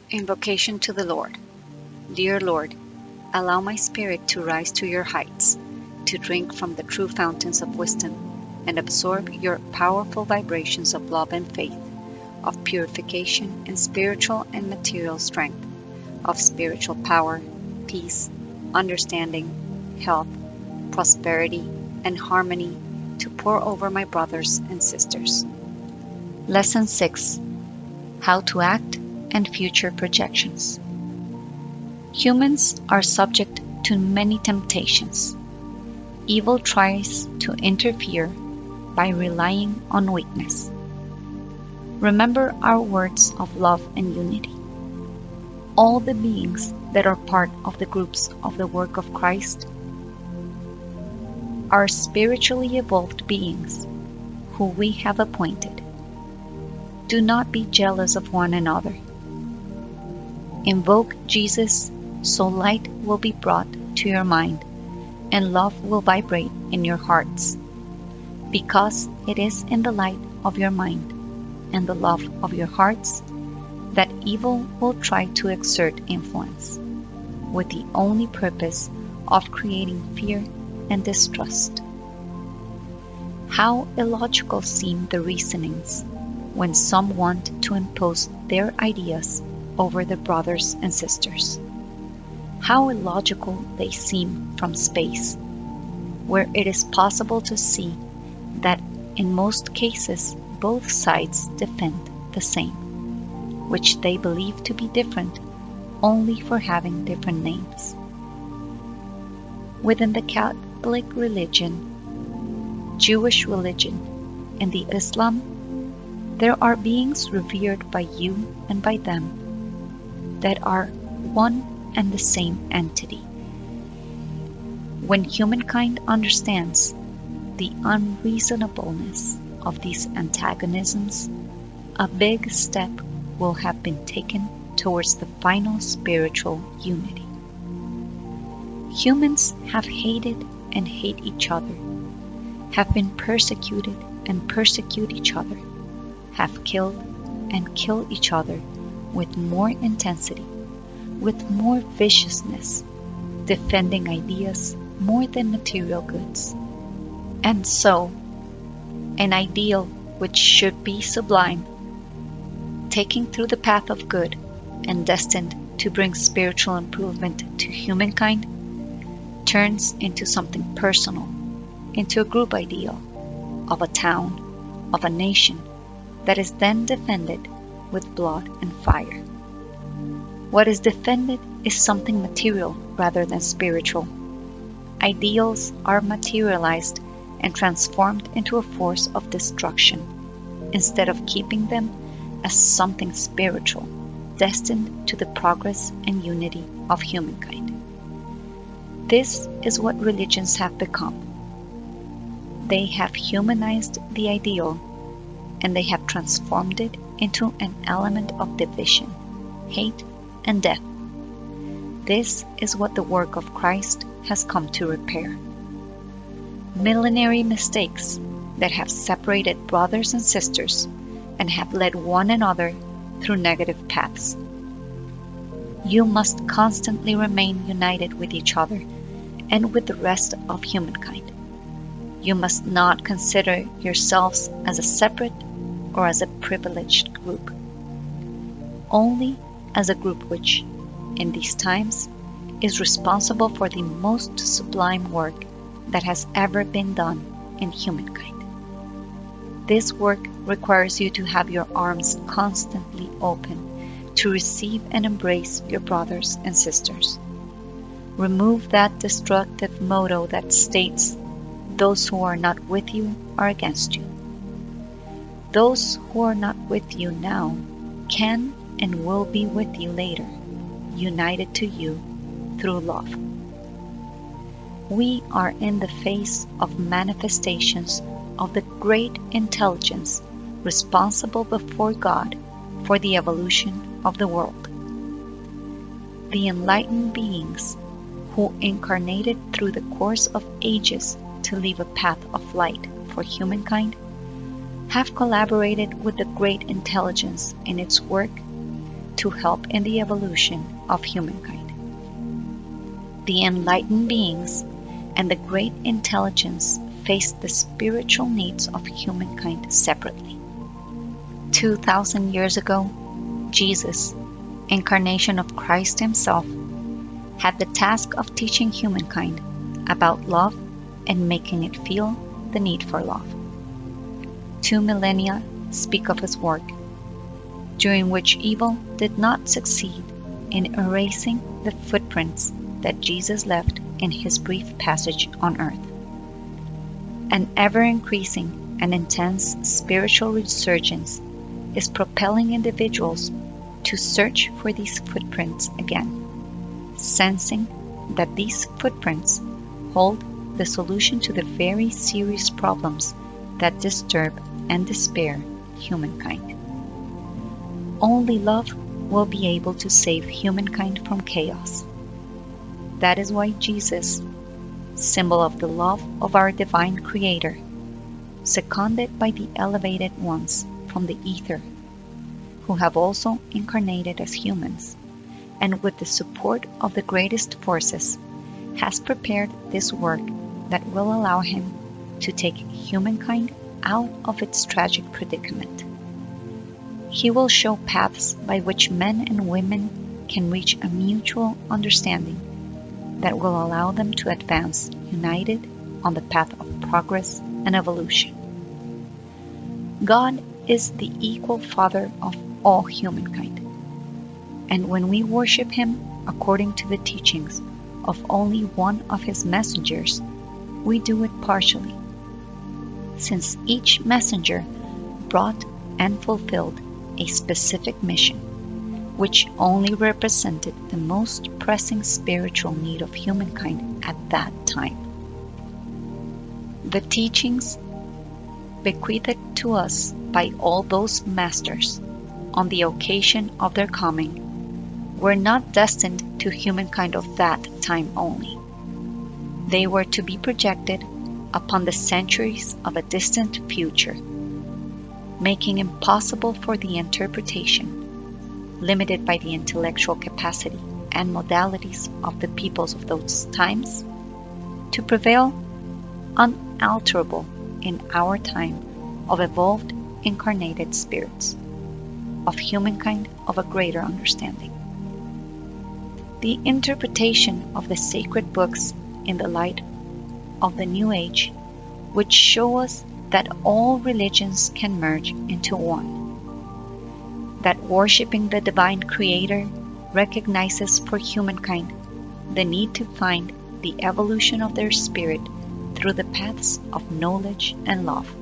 Invocation to the Lord. Dear Lord, allow my spirit to rise to your heights, to drink from the true fountains of wisdom, and absorb your powerful vibrations of love and faith, of purification and spiritual and material strength, of spiritual power, peace, understanding, health, prosperity, and harmony to pour over my brothers and sisters. Lesson 6. How to act and future projections. Humans are subject to many temptations. Evil tries to interfere by relying on weakness. Remember our words of love and unity. All the beings that are part of the groups of the work of Christ are spiritually evolved beings who we have appointed. Do not be jealous of one another. Invoke Jesus so light will be brought to your mind and love will vibrate in your hearts, because it is in the light of your mind and the love of your hearts that evil will try to exert influence, with the only purpose of creating fear and distrust. How illogical seem the reasonings when some want to impose their ideas over their brothers and sisters. How illogical they seem from space, where it is possible to see that in most cases both sides defend the same, which they believe to be different only for having different names. Within the Catholic religion, Jewish religion, and the Islam, there are beings revered by you and by them that are one and the same entity. When humankind understands the unreasonableness of these antagonisms, a big step will have been taken towards the final spiritual unity. Humans have hated and hate each other, have been persecuted and persecute each other, have killed and kill each other with more intensity, with more viciousness, defending ideas more than material goods. And so, an ideal which should be sublime, taking through the path of good and destined to bring spiritual improvement to humankind, turns into something personal, into a group ideal of a town, of a nation, that is then defended with blood and fire. What is defended is something material rather than spiritual. Ideals are materialized and transformed into a force of destruction, instead of keeping them as something spiritual, destined to the progress and unity of humankind. This is what religions have become. They have humanized the ideal, and they have transformed it into an element of division, hate, and death. This is what the work of Christ has come to repair. Millenary mistakes that have separated brothers and sisters and have led one another through negative paths. You must constantly remain united with each other and with the rest of humankind. You must not consider yourselves as a separate or as a privileged group, only as a group which, in these times, is responsible for the most sublime work that has ever been done in humankind. This work requires you to have your arms constantly open to receive and embrace your brothers and sisters. Remove that destructive motto that states, "Those who are not with you are against you." Those who are not with you now can and will be with you later, united to you through love. We are in the face of manifestations of the great intelligence responsible before God for the evolution of the world. The enlightened beings who incarnated through the course of ages to leave a path of light for humankind have collaborated with the great intelligence in its work to help in the evolution of humankind. The enlightened beings and the great intelligence faced the spiritual needs of humankind separately. 2,000 years ago, Jesus, incarnation of Christ himself, had the task of teaching humankind about love and making it feel the need for love. 2 millennia speak of his work, during which evil did not succeed in erasing the footprints that Jesus left in his brief passage on earth. An ever-increasing and intense spiritual resurgence is propelling individuals to search for these footprints again, sensing that these footprints hold the solution to the very serious problems that disturb and despair humankind. Only love will be able to save humankind from chaos. That is why Jesus, symbol of the love of our divine Creator, seconded by the elevated ones from the ether, who have also incarnated as humans, and with the support of the greatest forces, has prepared this work that will allow him to take humankind out of its tragic predicament. He will show paths by which men and women can reach a mutual understanding that will allow them to advance united on the path of progress and evolution. God is the equal Father of all humankind, and when we worship him according to the teachings of only one of his messengers, we do it partially, since each messenger brought and fulfilled a specific mission, which only represented the most pressing spiritual need of humankind at that time. The teachings bequeathed to us by all those masters on the occasion of their coming were not destined to humankind of that time only. They were to be projected upon the centuries of a distant future, making impossible for the interpretation, limited by the intellectual capacity and modalities of the peoples of those times, to prevail unalterable in our time of evolved incarnated spirits, of humankind of a greater understanding. The interpretation of the sacred books in the light of the New Age would show us that all religions can merge into one, that worshipping the divine Creator recognizes for humankind the need to find the evolution of their spirit through the paths of knowledge and love,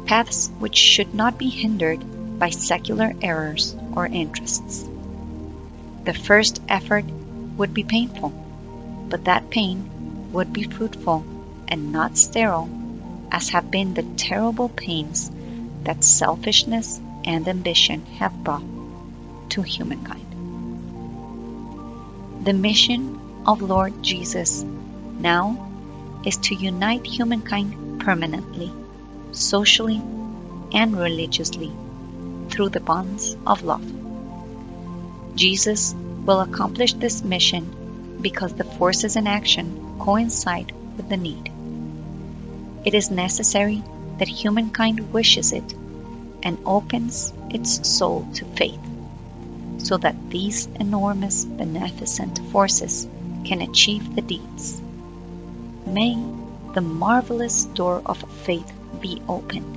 paths which should not be hindered by secular errors or interests. The first effort would be painful, but that pain would be fruitful and not sterile, as have been the terrible pains that selfishness and ambition have brought to humankind. The mission of Lord Jesus now is to unite humankind permanently, socially, and religiously through the bonds of love. Jesus will accomplish this mission because the forces in action coincide with the need. It is necessary that humankind wishes it and opens its soul to faith, so that these enormous beneficent forces can achieve the deeds. May the marvelous door of faith be opened,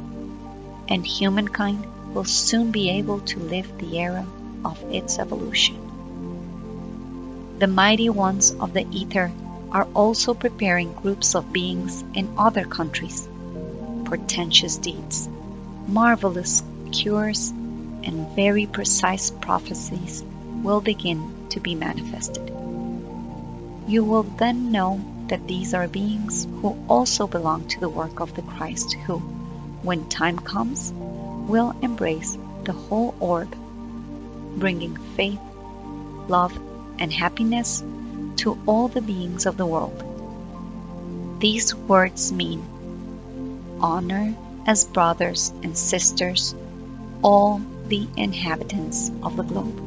and humankind will soon be able to live the era of its evolution. The mighty ones of the ether are also preparing groups of beings in other countries. Portentous deeds, marvelous cures, and very precise prophecies will begin to be manifested. You will then know that these are beings who also belong to the work of the Christ, who, when time comes, will embrace the whole orb, bringing faith, love, and happiness to all the beings of the world. These words mean honor as brothers and sisters all the inhabitants of the globe,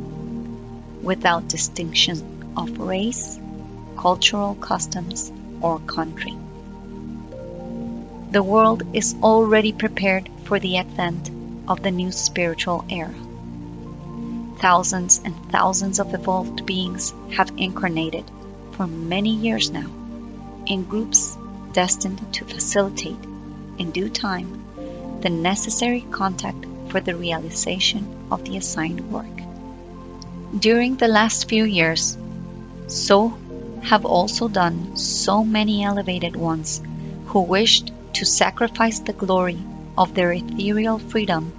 without distinction of race, cultural customs, or country. The world is already prepared for the advent of the new spiritual era. Thousands and thousands of evolved beings have incarnated for many years now in groups destined to facilitate, in due time, the necessary contact for the realization of the assigned work. During the last few years, so have also done so many elevated ones who wished to sacrifice the glory of their ethereal freedom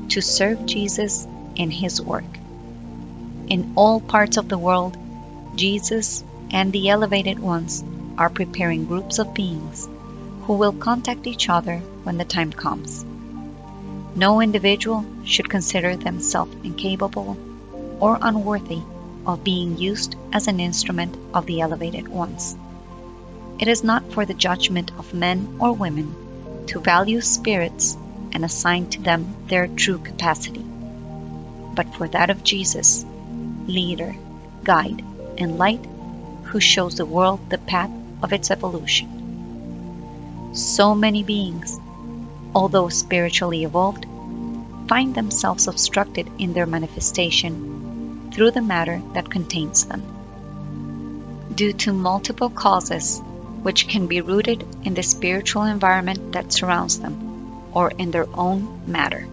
to serve Jesus in His work. In all parts of the world, Jesus and the elevated ones are preparing groups of beings who will contact each other when the time comes. No individual should consider themselves incapable or unworthy of being used as an instrument of the elevated ones. It is not for the judgment of men or women to value spirits and assign to them their true capacity, but for that of Jesus, leader, guide, and light, who shows the world the path of its evolution. So many beings, although spiritually evolved, find themselves obstructed in their manifestation through the matter that contains them, due to multiple causes which can be rooted in the spiritual environment that surrounds them, or in their own matter.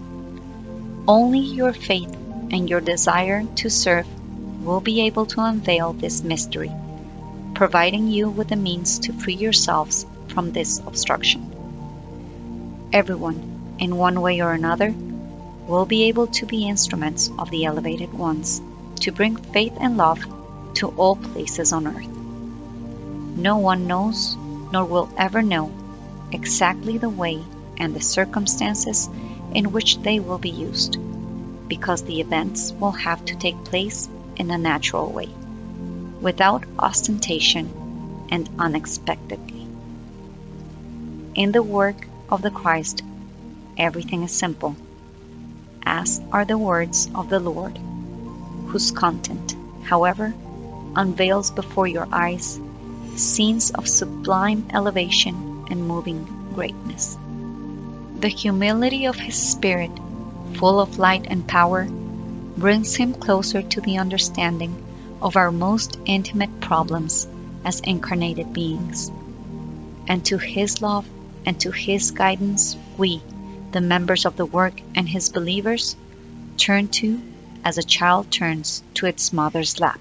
Only your faith and your desire to serve will be able to unveil this mystery, providing you with the means to free yourselves from this obstruction. Everyone, in one way or another, will be able to be instruments of the elevated ones to bring faith and love to all places on earth. No one knows, nor will ever know, exactly the way and the circumstances in which they will be used, because the events will have to take place in a natural way, without ostentation and unexpectedly. In the work of the Christ, everything is simple, as are the words of the Lord, whose content, however, unveils before your eyes scenes of sublime elevation and moving greatness. The humility of His Spirit, full of light and power, brings Him closer to the understanding of our most intimate problems as incarnated beings. And to His love and to His guidance we, the members of the work and His believers, turn to as a child turns to its mother's lap.